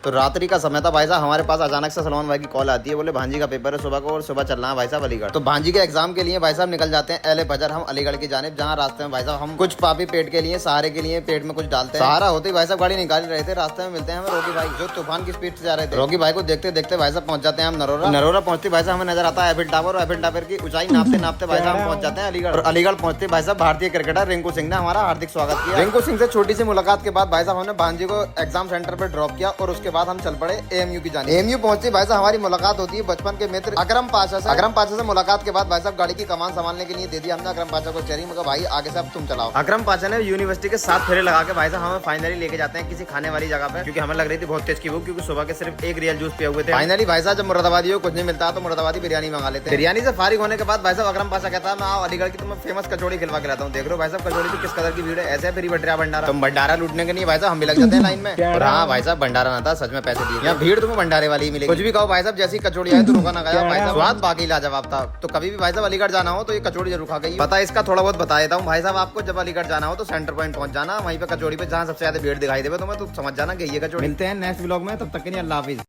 तो रात्रि का समय था भाई साहब, हमारे पास अचानक से सलमान भाई की कॉल आती है, बोले भांजी का पेपर है सुबह को और सुबह चलना है भाई साहब अलीगढ़। तो भांजी के एग्जाम के लिए भाई साहब निकल जाते हैं एले फजर हम अलीगढ़ की जानिब, जहाँ रास्ते में भाई साहब हम कुछ पापी पेट के लिए सहारे के लिए पेट में कुछ डालते हैं। सहारा होते ही भाई साहब गाड़ी निकाल रहे थे, रास्ते में मिलते हैं हमें रोकी भाई जो तूफान की स्पीड से जा रहे थे। रोकी भाई को देखते देखते भाई साहब पहुंच जाते हैं हम नरोरा। नरोरा पहुंचते भाई साहब हमें नजर आता है एफिल टावर, और एफिल टावर की ऊंचाई नापते नापते भाई साहब पहुंच जाते हैं अलीगढ़। और अलीगढ़ पहुंचते भाई साहब भारतीय क्रिकेटर रिंकू सिंह ने हमारा हार्दिक स्वागत किया। रिंकू सिंह से छोटी सी मुलाकात के बाद भाई साहब हमने भांजी को एग्जाम सेंटर पर ड्रॉप किया और उसके बाद हम चल पड़े एएमयू की जानिब। एएमयू पहुंचते भाई साहब हमारी मुलाकात होती है बचपन के मित्र अकरम पाशा से। अकरम पाशा से मुलाकात के बाद भाई साहब गाड़ी की कमान संभालने के लिए दे दिया हमने अकरम पाशा को चेयरिंग में, भाई आगे से अब तुम चलाओ। अकरम पाशा ने यूनिवर्सिटी के 7 फेरे लगा के भाई साहब हमें फाइनली लेके जाते हैं किसी खाने वाली जगह पे, क्योंकि हमें लग रही थी बहुत तेज की भूख, क्योंकि सुबह के सिर्फ एक रियल जूस पिए हुए थे। फाइनली भाई साहब जब मुरादाबादी को कुछ नहीं मिलता तो मुरादाबादी बिरयानी मंगा लेते हैं। बिरयानी से फारिग होने के बाद भाई साहब अकरम पाशा कहता है मैं अलीगढ़ की तुम्हें फेमस कचौड़ी खिलवा के लाता हूँ। देख लो भाई साहब कचौड़ी की किस कदर की भीड़ है, ऐसे फिर भंडारा भंडारा। तुम भंडारा लूटने के लिए भाई साहब हम भी लग जाते हैं लाइन में। और हाँ भाई साहब भंडारा ना था, सच में पैसे दिए। यहाँ भीड़ तुम्हें भंडारे वाली मिलेगी। कुछ भी कहो भाई साहब, जैसी कचौड़ी आए तो रुका ना गया भाई साहब, स्वाद बाकी लाजवाब था। तो कभी भी भाई साहब अलीगढ़ जाना हो तो ये कचौड़ी जरूर खा गई। पता है इसका थोड़ा बहुत बता देता हूँ भाई साहब आपको, जब अलीगढ़ जाना हो तो सेंटर पॉइंट पहुंच जाना, वहीं पे कचौड़ी पे जहाँ सबसे ज्यादा भीड़ दिखाई देवे तुम्हें तो समझ जाना कि ये कचौड़ी। मिलते हैं नेक्स्ट व्लॉग में, तब तक के लिए अल्लाह हाफिज।